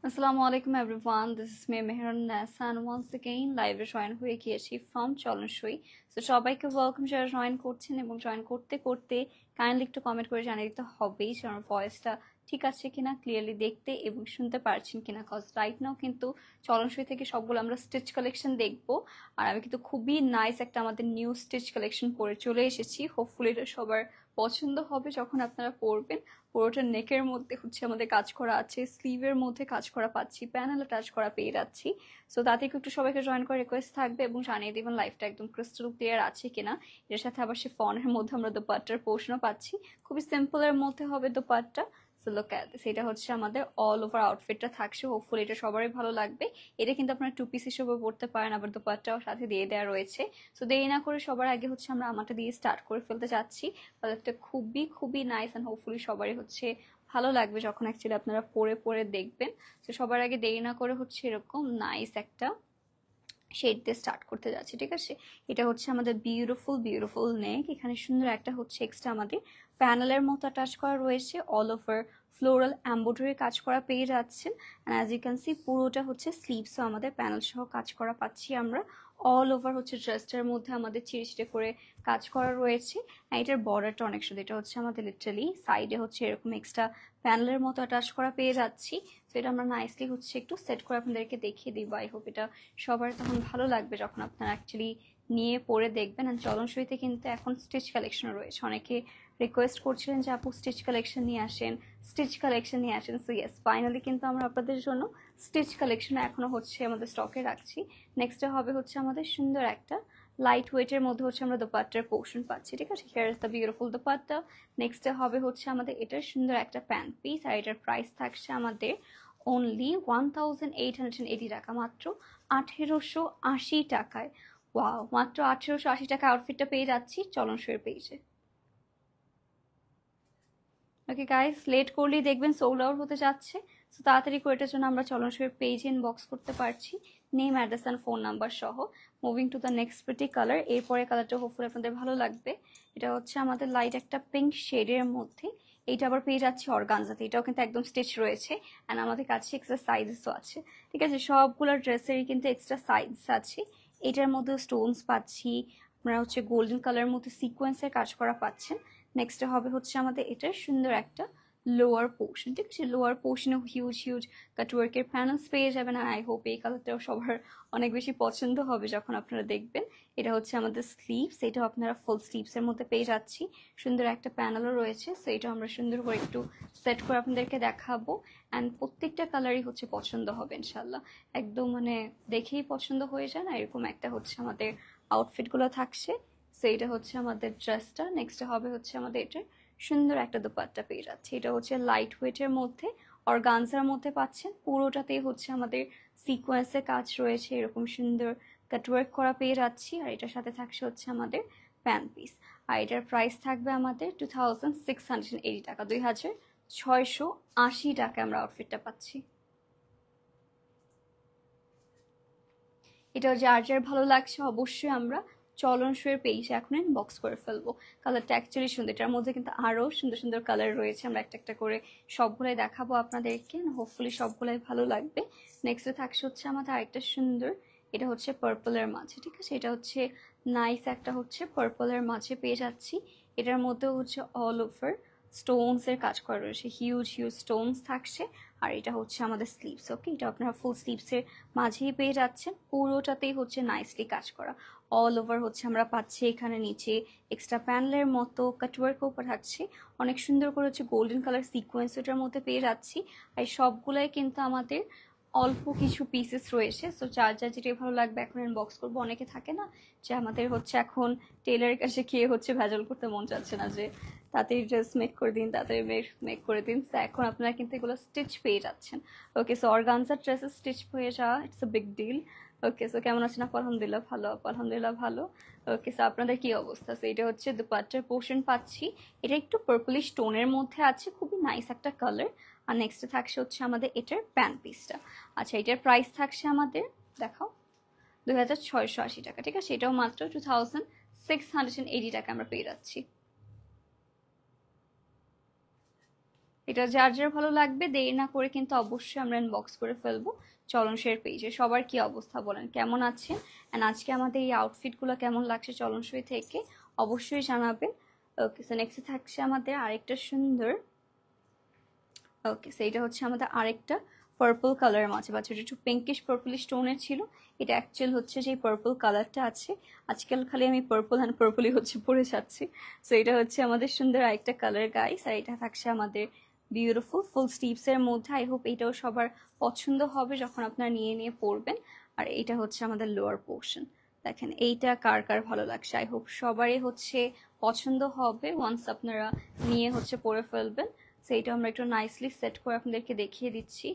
Assalamu alaikum everyone. This is me Mehran Nasa and once again live join হয়ে গিয়েছি from চলনসই। So সবাইকে welcome যারা join করছেন এবং জয়েন করতে করতে কাইন্ডলি একটু কমেন্ট করে জানিয়ে দিতে হবেই যে আমার ভয়েসটা ঠিক আছে কিনা, ক্লিয়ারলি দেখতে এবং শুনতে পারছেন কিনা। কজ রাইট নাও কিন্তু চলনসই থেকে সবগুলো আমরা স্টিচ কালেকশন দেখবো। আর আমি কিন্তু খুবই নাইস একটা আমাদের নিউ স্টিচ কালেকশন পরে চলে এসেছি। হোপফুলি এটা সবার পছন্দ হবে যখন আপনারা পরবেন। পুরোটা নেকের মধ্যে হচ্ছে আমাদের কাজ করা আছে, স্লিভের মধ্যে কাজ করা পাচ্ছি, প্যানেল টাচ করা পেয়ে যাচ্ছি। সো তাতে একটু সবাইকে জয়েন করে রিকোয়েস্ট থাকবে এবং জানিয়ে দেবেন লাইফটা একদম ক্রিস্টাল ক্লিয়ার আছে কিনা। এর সাথে আবার সে ফনের মধ্যে আমরা দোপাট্টার পোর্শনও পাচ্ছি, খুবই সিম্পলের মধ্যে হবে dupatta. So look at this, এটা হচ্ছে আমাদের অল ওভার আউটফিটটা থাকছে। হোপফুলি এটা সবারই ভালো লাগবে। এটা কিন্তু আপনারা টু পিস হিসেবে পড়তে পারেন, আবার দোপাট্টাও সাথে দিয়ে দেওয়া রয়েছে। সো দেরি না করে সবার আগে হচ্ছে আমরা আমারটা দিয়ে স্টার্ট করে ফেলতে যাচ্ছি। কালারটা খুবই খুবই নাইস অ্যান্ড হোপফুলি সবারই হচ্ছে ভালো লাগবে যখন অ্যাকচুয়ালি আপনারা পরে পরে দেখবেন। তো সবার আগে দেরি না করে হচ্ছে এরকম নাইস একটা শেড দিয়ে স্টার্ট করতে যাচ্ছি, ঠিক আছে। এটা হচ্ছে আমাদের বিউটিফুল বিউটিফুল নেক। এখানে সুন্দর একটা হচ্ছে এক্সট্রা আমাদের প্যানেলের মতো অ্যাটাচ করা রয়েছে, অল ওভার ফ্লোরাল এমব্রয়ডারি কাজ করা পেয়ে যাচ্ছেন। And as you can see পুরোটা হচ্ছে স্লিভসও আমাদের প্যানেল সহ কাজ করা পাচ্ছি আমরা। অল ওভার হচ্ছে ড্রেসটার মধ্যে আমাদের চিড়ে চিড়ে করে কাজ করা রয়েছে। এটার বর্ডারটা অনেক সুন্দর। এটা হচ্ছে আমাদের লিটারালি সাইডে হচ্ছে এরকম এক্সট্রা প্যানেলের মতো অ্যাটাচ করা পেয়ে যাচ্ছি। তো এটা আমরা নাইসলি হচ্ছে একটু সেট করে আপনাদেরকে দেখিয়ে দিব। আই হোপ এটা সবার তখন ভালো লাগবে যখন আপনারা অ্যাকচুয়ালি নিয়ে পরে দেখবেন। আর চলনসইতে কিন্তু এখন স্টিচ কালেকশন রয়েছে। অনেকে রিকোয়েস্ট করছিলেন যে আপু স্টিচ কালেকশন নিয়ে আসেন, স্টিচ কালেকশন নিয়ে আসেন। সো ইয়েস, ফাইনালি কিন্তু আমরা আপনাদের জন্য স্টিচ কালেকশন এখনো হচ্ছে আমাদের স্টকে রাখছি। নেক্সটে হবে হচ্ছে আমাদের সুন্দর একটা লাইট ওয়েটের মধ্যে হচ্ছে আমরা দোপাট্টার পোর্শন পাচ্ছি, ঠিক আছে। Here is the beautiful dupatta. নেক্সটে হবে হচ্ছে আমাদের এটার সুন্দর একটা প্যান্ট পিস, আর এটার প্রাইস থাকছে আমাদের অনলি 1880 টাকা, মাত্র 1880 টাকায়। ওয়াও, মাত্র 1880 টাকা আউটফিটটা পেয়ে যাচ্ছি চলনসইয়ের পেজে। ওকে গাইস, লেট করলেই দেখবেন সোল্ড আউট হতে যাচ্ছে। সো তাড়াতাড়ি করে এটার জন্য আমরা চলনসইয়ের পেজে ইনবক্স করতে পারছি name, address and phone number সহ। Moving to the next pretty colour. এরপরে কালারটা হোপফুলি আপনাদের ভালো লাগবে। এটা হচ্ছে আমাদের লাইট একটা পিঙ্ক শেডের মধ্যে। এইটা আবার পেয়ে যাচ্ছি অর্গানজাতে। এটাও কিন্তু একদম স্টিচ রয়েছে অ্যান্ড আমাদের কাছে এক্সট্রা সাইজেসও আছে, ঠিক আছে। সবগুলো ড্রেসেরই কিন্তু এক্সট্রা সাইজ আছে। এটার মধ্যে স্টোনস পাচ্ছি, আপনারা হচ্ছে গোল্ডেন কালারের মধ্যে সিকোয়েন্সের কাজ করা পাচ্ছেন। নেক্সট হবে হচ্ছে আমাদের এটার সুন্দর একটা লোয়ার পোর্শন, ঠিক আছে। লোয়ার পোর্শনেও হিউজ হিউজ কাটওয়ার্কের প্যানেলস পেয়ে যাবেন। আর আই হোপ এই কালারটাও সবার অনেক বেশি পছন্দ হবে যখন আপনারা দেখবেন। এটা হচ্ছে আমাদের স্লিভস, এটাও আপনারা ফুল স্লিভসের মধ্যে পেয়ে যাচ্ছি। সুন্দর একটা প্যানেলও রয়েছে। সো এটা আমরা সুন্দর করে একটু সেট করে আপনাদেরকে দেখাবো। অ্যান্ড প্রত্যেকটা কালারই হচ্ছে পছন্দ হবে ইনশাল্লাহ। একদম মানে দেখেই পছন্দ হয়ে যায় না, এরকম একটা হচ্ছে আমাদের আউটফিটগুলো থাকছে। সো এটা হচ্ছে আমাদের ড্রেসটা। নেক্সট হবে হচ্ছে আমাদের এটা সুন্দর একটা দোপাট্টা পেয়ে যাচ্ছে। এটা হচ্ছে লাইট ওয়েটের মধ্যে অর্গানজার মধ্যে পাচ্ছেন। পুরোটাতেই হচ্ছে আমাদের সিকোয়েন্সের কাজ রয়েছে, এরকম সুন্দর কাটওয়ার্ক করা পেয়ে যাচ্ছি। আর এটার সাথে থাকছে হচ্ছে আমাদের প্যান্ট পিস। আর এটার প্রাইস থাকবে আমাদের 2680 টাকা, 2680 টাকা আমরা আউটফিটটা পাচ্ছি। এটা যার যার ভালো লাগছে অবশ্যই আমরা চলনসইয়ের পেজে এখন ইনবক্স করে ফেলবো। কালারটা অ্যাকচুয়ালি সুন্দর। এটার মধ্যে কিন্তু আরও সুন্দর সুন্দর কালার রয়েছে, আমরা একটা একটা করে সবগুলাই দেখাবো আপনাদেরকে। হোপফুলি সবগুলাই ভালো লাগবে। নেক্সটে থাকছে হচ্ছে আমাদের আরেকটা সুন্দর, এটা হচ্ছে পার্পলের মাঝে, ঠিক আছে। এটা হচ্ছে নাইস একটা হচ্ছে পার্পলের মাঝে পেয়ে যাচ্ছি। এটার মধ্যেও হচ্ছে অল ওভার স্টোনসের কাজ করা রয়েছে, হিউজ হিউজ স্টোনস থাকছে। আর এটা হচ্ছে আমাদের স্লিভস, ওকে। এটা আপনারা ফুল স্লিভসের মাঝেই পেয়ে যাচ্ছেন। পুরোটাতেই হচ্ছে নাইসলি কাজ করা, অল ওভার হচ্ছে আমরা পাচ্ছি। এখানে নিচে এক্সট্রা প্যানেলের মতো কাটওয়ার্কও থাকছে, অনেক সুন্দর করে হচ্ছে গোল্ডেন কালার সিকোয়েন্স এটার মধ্যে পেয়ে যাচ্ছি। আর সবগুলাই কিন্তু আমাদের অল্প কিছু পিসেস রয়েছে। সো যার যার যেটাই ভালো লাগবে এখন ইনবক্স করবো। অনেকে থাকে না যে আমাদের হচ্ছে এখন টেলারের কাছে গিয়ে হচ্ছে ভেজাল করতে মন চাচ্ছে না, যে তাড়াতাড়ি ড্রেস মেক করে দিন, তাড়াতাড়ি মেক করে দিন। তো এখন আপনারা কিন্তু এগুলো স্টিচ পেয়ে যাচ্ছেন, ওকে। সো অর্গানজার ড্রেসের স্টিচ হয়ে যাওয়া it's a big deal, okay. So কেমন আছেন আপু? আলহামদুলিল্লাহ ভালো আপু, আলহামদুলিল্লাহ ভালো, ওকে। সো আপনাদের কি অবস্থা? সো এটা হচ্ছে দুপাট্টার পোর্শন পাচ্ছি। এটা একটু পার্পলিশ টোনের মধ্যে আছে, খুবই নাইস একটা কালার। আর নেক্সটে থাকছে হচ্ছে আমাদের এটার প্যান্ট পিসটা। আচ্ছা, এটার প্রাইস থাকছে আমাদের, দেখাও, 2680 টাকা, ঠিক আছে। এটাও মাত্র 2680 টাকা আমরা পেয়ে যাচ্ছি। এটা যার যার ভালো লাগবে দেরি না করে কিন্তু অবশ্যই আমরা ইনবক্স করে ফেলবো চলনসইয়ের পেজে। সবার কি অবস্থা বলেন, কেমন আছেন, অ্যান্ড আজকে আমাদের এই আউটফিটগুলো কেমন লাগছে চলনসই থেকে অবশ্যই জানাবেন। ওকে, সো নেক্সট থাকছে আমাদের আরেকটা সুন্দর, ওকে সো এটা হচ্ছে আমাদের আরেকটা পার্পল কালারের মাঝে বা ছোট একটু পিঙ্কিশ পার্পলিশ টোনের ছিল। এটা অ্যাকচুয়াল হচ্ছে যে পার্পল কালারটা আছে, আজকাল খালি আমি পার্পল অ্যান্ড পার্পলই হচ্ছে পরে যাচ্ছি। সো এটা হচ্ছে আমাদের সুন্দর আরেকটা কালার গাইস, আর এটা থাকছে আমাদের বিউটিফুল ফুল স্লিভসের মধ্যে। আই হোপ এটাও সবার পছন্দ হবে যখন আপনারা নিয়ে নিয়ে পরবেন। আর এটা হচ্ছে আমাদের লোয়ার পোর্শন, দেখেন এইটা কার কার ভালো লাগছে, আই হোপ সবারই হচ্ছে পছন্দ হবে ওয়ান্স আপনারা নিয়ে হচ্ছে পরে ফেলবেন। সো এইটা আমরা একটু নাইসলি সেট করে আপনাদেরকে দেখিয়ে দিচ্ছি,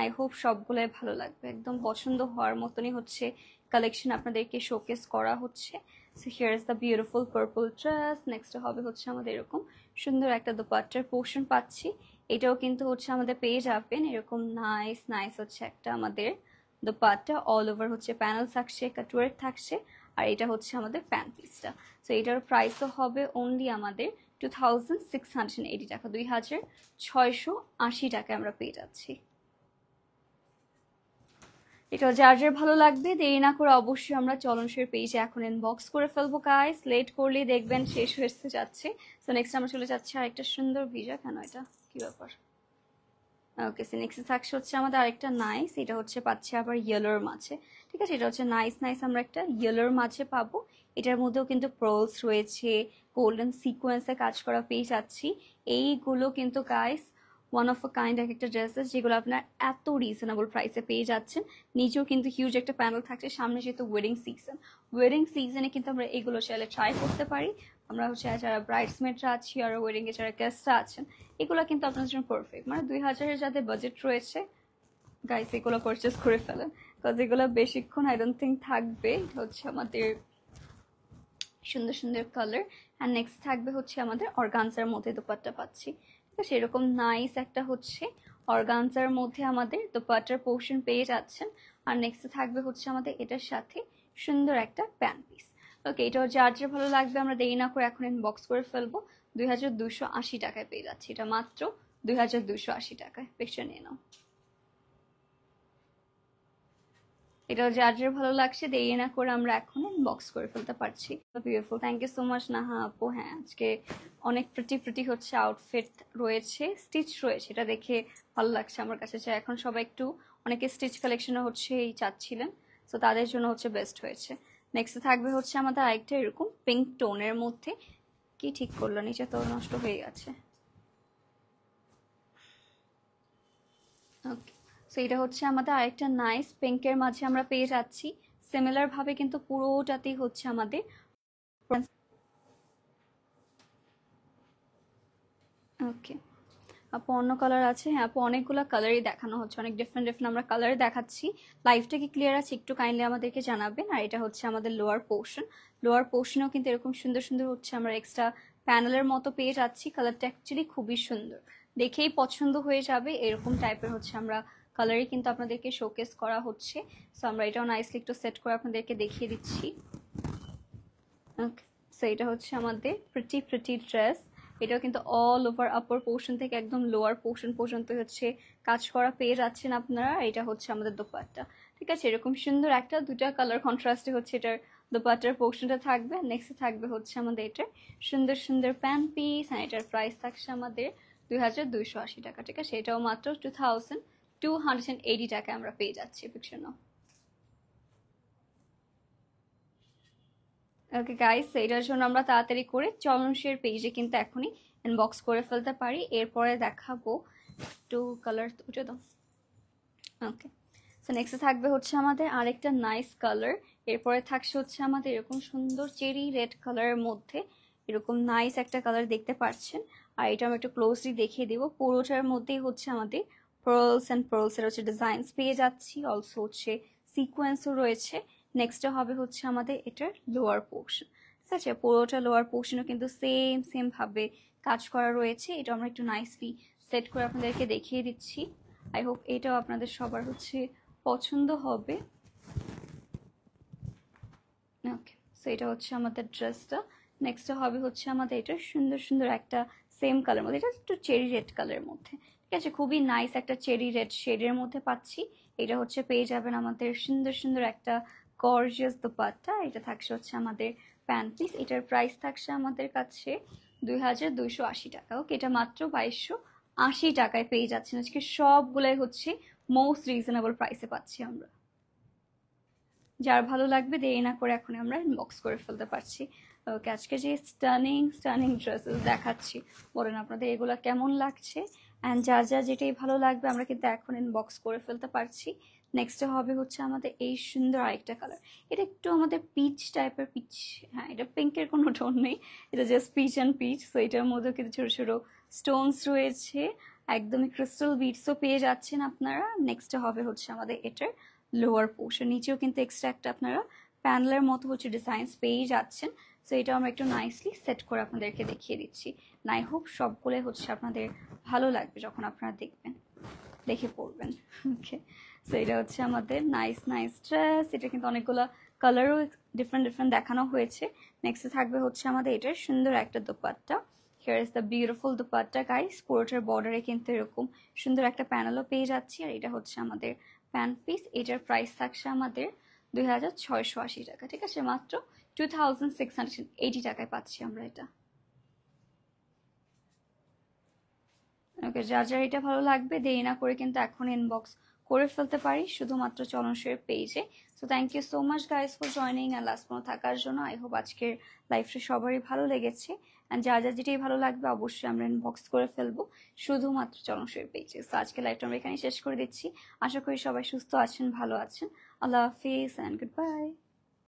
আই হোপ সবগুলোই ভালো লাগবে, একদম পছন্দ হওয়ার মতনই হচ্ছে কালেকশন আপনাদেরকে শোকেস করা হচ্ছে। So here is the beautiful purple dress. Next হবে হচ্ছে আমাদের এরকম সুন্দর একটা দোপাট্টার পোর্শন পাচ্ছি, এটাও কিন্তু হচ্ছে আমাদের পেয়ে যাবেন এরকম নাইস নাইস হচ্ছে একটা আমাদের দোপাট্টা, অল ওভার হচ্ছে প্যানেল থাকছে, কাটওয়ার্ক থাকছে, আর এটা হচ্ছে আমাদের প্যান্ট পিসটা। সো এটার প্রাইসও হবে অনলি আমাদের 2680 টাকা, 2680 টাকায় আমরা পেয়ে যাচ্ছি। এটা যার যার ভালো লাগবে দেরি না করে অবশ্যই আমরা চলনসইয়ের পেজে এখন ইনবক্স করে ফেলবো গাইস, লেট করলেই দেখবেন শেষ হয়ে যাচ্ছে। সো নেক্সট আমরা চলে যাচ্ছি আরেকটা সুন্দর ভিজা, কেন এটা কি ব্যাপার, ওকে সো নেক্সট থাকছে হচ্ছে আমাদের আরেকটা নাইস, এটা হচ্ছে পাচ্ছে আবার ইয়েলোর মাঝে, ঠিক আছে এটা হচ্ছে নাইস নাইস আমরা একটা ইয়েলোর মাঝে পাবো। এটার মধ্যেও কিন্তু প্রলস রয়েছে, গোল্ডেন সিকোয়েন্সে কাজ করা পেয়ে যাচ্ছি। এইগুলো কিন্তু guys one of a kind এক একটা ড্রেসেস যেগুলো আপনার এত রিজনেবল প্রাইসে পেয়ে যাচ্ছেন। নিচেও কিন্তু হিউজ একটা প্যানেল থাকছে, সামনে যেহেতু ওয়েডিং সিজনে কিন্তু আমরা এগুলো চাইলে ট্রাই করতে পারি। আমরা হচ্ছে যারা ব্রাইডসমেডরা আছি আর ওয়েডিংয়ে যারা গেস্টরা আছেন, এগুলো কিন্তু আপনার জন্য পারফেক্ট, মানে 2000-এর যাদের বাজেট রয়েছে গাইস এগুলো পারচেস করে ফেলেন, বিকজ এগুলো বেশিক্ষণ আই ডোন্ট থিঙ্ক থাকবে। এটা হচ্ছে আমাদের সুন্দর সুন্দর কালার, অ্যান্ড নেক্সট থাকবে হচ্ছে আমাদের অর্গানজার মধ্যে দোপাট্টা পাচ্ছি, ঠিক আছে এরকম নাইস একটা হচ্ছে অর্গানজার মধ্যে আমাদের দোপাট্টার পোর্শন পেয়ে যাচ্ছেন। আর নেক্সট থাকবে হচ্ছে আমাদের এটার সাথে সুন্দর একটা প্যান্ট পিস। ওকে, এটাও যার যার ভালো লাগবে আমরা দেরি না করে এখন ইনবক্স করে ফেলবো। 2280 টাকায় পেয়ে যাচ্ছি, এটা মাত্র 2280 টাকায়, পিকচার নিয়ে নাও। এটাও যার যার ভালো লাগছে দেরি না করে আমরা এখন ইনবক্স করে ফেলতে পারছি। Beautiful, thank you so much Naha আপু। হ্যাঁ আজকে অনেক প্রিটি হচ্ছে আউটফিট রয়েছে, স্টিচ রয়েছে, এটা দেখে ভালো লাগছে আমার কাছে। এখন সবাই একটু অনেকে স্টিচ কালেকশনও হচ্ছে এই চাচ্ছিলেন, সো তাদের জন্য হচ্ছে বেস্ট হয়েছে। নেক্সট থাকবে হচ্ছে আমাদের আরেকটা এরকম পিঙ্ক টোনের মধ্যে, কি ঠিক করলো নিচে তো নষ্ট হয়ে গেছে। ওকে, সো এটা হচ্ছে আমাদের আরেকটা নাইস পিঙ্কের মাঝে আমরা পেয়ে যাচ্ছি। সিমিলার ভাবে কিন্তু পুরোটাতেই হচ্ছে আমাদের ওকে আপু অন্য কালার আছে, হ্যাঁ আপু অনেকগুলো কালারই দেখানো হচ্ছে, অনেক ডিফারেন্ট আমরা কালারে দেখাচ্ছি। লাইভটা কি ক্লিয়ার আছে একটু কাইন্ডলি আমাদেরকে জানাবেন। আর এটা হচ্ছে আমাদের লোয়ার পোর্শনেও কিন্তু এরকম সুন্দর সুন্দর হচ্ছে আমরা এক্সট্রা প্যানেলের মতো পেয়ে যাচ্ছি। কালারটা অ্যাকচুয়ালি খুবই সুন্দর, দেখেই পছন্দ হয়ে যাবে এরকম টাইপের হচ্ছে আমরা কালারই কিন্তু আপনাদেরকে শোকেস করা হচ্ছে। সো আমরা এটাও নাইসলি একটু সেট করে আপনাদেরকে দেখিয়ে দিচ্ছি। ওকে, সো এটা হচ্ছে আমাদের প্রিটি ড্রেস, এটাও কিন্তু অল ওভার আপার পোর্শন থেকে একদম লোয়ার পোর্শন পর্যন্ত হচ্ছে কাজ করা পেয়ে যাচ্ছেন আপনারা। এটা হচ্ছে আমাদের দোপাট্টা, ঠিক আছে এরকম সুন্দর একটা দুটা কালার কন্ট্রাস্টে হচ্ছে এটার দোপাট্টার পোর্শনটা থাকবে। নেক্সট থাকবে হচ্ছে আমাদের এটার সুন্দর সুন্দর প্যান্ট পিস, আর এটার প্রাইস থাকছে আমাদের 2280 টাকা, ঠিক আছে এটাও মাত্র 2280 টাকায় আমরা পেয়ে যাচ্ছি। পিকচার নাও। ওকে গাইস, এটার জন্য আমরা তাড়াতাড়ি করে চলনসইয়ের পেজে কিন্তু এখনই ইনবক্স করে ফেলতে পারি। এরপরে দেখাবো একটু কালার উঠে দাও। ওকে, সো নেক্সট থাকবে হচ্ছে আমাদের আরেকটা নাইস কালার, এরপরে থাকছে হচ্ছে আমাদের এরকম সুন্দর চেরি রেড কালারের মধ্যে এরকম নাইস একটা কালার দেখতে পাচ্ছেন। আর এটা আমি একটু ক্লোজলি দেখিয়ে দিব, পুরোটার মধ্যেই হচ্ছে আমাদের পার্লসের হচ্ছে ডিজাইনস পেয়ে যাচ্ছি, অলসো হচ্ছে সিকোয়েন্সও রয়েছে। নেক্সটটা হবে হচ্ছে আমাদের এটার লোয়ার পোর্শন, ঠিক আছে পুরোটা লোয়ার পোর্শনও কিন্তু সেম ভাবে কাজ করা রয়েছে। এটা আমরা একটু নাইসলি সেট করে আপনাদেরকে দেখিয়ে দিচ্ছি। আই হোপ এটাও আপনাদের সবার হচ্ছে পছন্দ হবে। ওকে, সো এটা হচ্ছে আমাদের ড্রেসটা। নেক্সট হবে হচ্ছে আমাদের এটা সুন্দর একটা সেম কালার মধ্যে, এটা একটু চেরি রেড কালারের মধ্যে, ঠিক আছে, খুবই নাইস একটা চেরি রেড শেডের মধ্যে পাচ্ছি। এটা হচ্ছে পেয়ে যাবেন আমাদের সুন্দর সুন্দর একটা গর্জিয়াস দোপাট্টা। এটা থাকছে হচ্ছে আমাদের প্যান্ট পিস। এটার প্রাইস থাকছে আমাদের কাছে 2280 টাকা। ওকে, এটা মাত্র 2280 টাকায় পেয়ে যাচ্ছেন। আজকে সবগুলাই হচ্ছে মোস্ট রিজনেবল প্রাইসে পাচ্ছি আমরা। যার ভালো লাগবে দেরি না করে এখন আমরা ইনবক্স করে ফেলতে পারছি। ওকে, আজকে যে স্টানিং স্টানিং ড্রেসেস দেখাচ্ছি, বলেন আপনাদের এগুলো কেমন লাগছে, অ্যান্ড যার যার যেটাই ভালো লাগবে আমরা কিন্তু এখন ইনবক্স করে ফেলতে পারছি। নেক্সটে হবে হচ্ছে আমাদের এই সুন্দর আরেকটা কালার। এটা একটু আমাদের পিচ টাইপের, পিচ, হ্যাঁ এটা পিঙ্কের কোনো টোন নেই, এটা just pitch and pitch. So এটার মধ্যেও কিন্তু ছোটো ছোটো স্টোনস রয়েছে, একদমই ক্রিস্টাল বিটসও পেয়ে যাচ্ছেন আপনারা। নেক্সটে হবে হচ্ছে আমাদের এটার লোয়ার পোর্শন, নিচেও কিন্তু এক্সট্রা একটা আপনারা প্যানেলের মতো হচ্ছে ডিজাইনস পেয়ে যাচ্ছেন। সো এটা আমরা একটু নাইসলি সেট করে আপনাদেরকে দেখিয়ে দিচ্ছি। নাই হোপ সবগুলোই হচ্ছে আপনাদের ভালো লাগবে যখন আপনারা দেখবেন, দেখে পড়বেন। ওকে, সো এটা হচ্ছে আমাদের নাইস নাইস ড্রেস। এটা কিন্তু অনেকগুলো কালারও ডিফারেন্ট ডিফারেন্ট দেখানো হয়েছে। নেক্সটে থাকবে হচ্ছে আমাদের এটার সুন্দর একটা dupatta. Here is the beautiful dupatta guys. পুরোটার বর্ডারে কিন্তু এরকম সুন্দর একটা প্যানেলও পেয়ে যাচ্ছি। আর এটা হচ্ছে আমাদের প্যান্ট পিস। এটার প্রাইস থাকছে আমাদের 2680 টাকা, ঠিক আছে, মাত্র 2680 টাকায় পাচ্ছি আমরা এটা। ওকে, যার যার এটা ভালো লাগবে দেরি না করে কিন্তু এখন ইনবক্স করে ফেলতে পারি শুধুমাত্র চলন শোয়ের পেজে। So thank you so much guys for joining and last পর্যন্ত থাকার জন্য। আই হোপ আজকের লাইফটা সবারই ভালো লেগেছে, অ্যান্ড যার যার যেটাই ভালো লাগবে অবশ্যই আমরা ইনবক্স করে ফেলবো শুধুমাত্র চলন শোয়ের পেজে। সো আজকের লাইফটা আমরা এখানে শেষ করে দিচ্ছি। আশা করি সবাই সুস্থ আছেন, ভালো আছেন। আল্লাহ হাফিজ অ্যান্ড গুড বাই।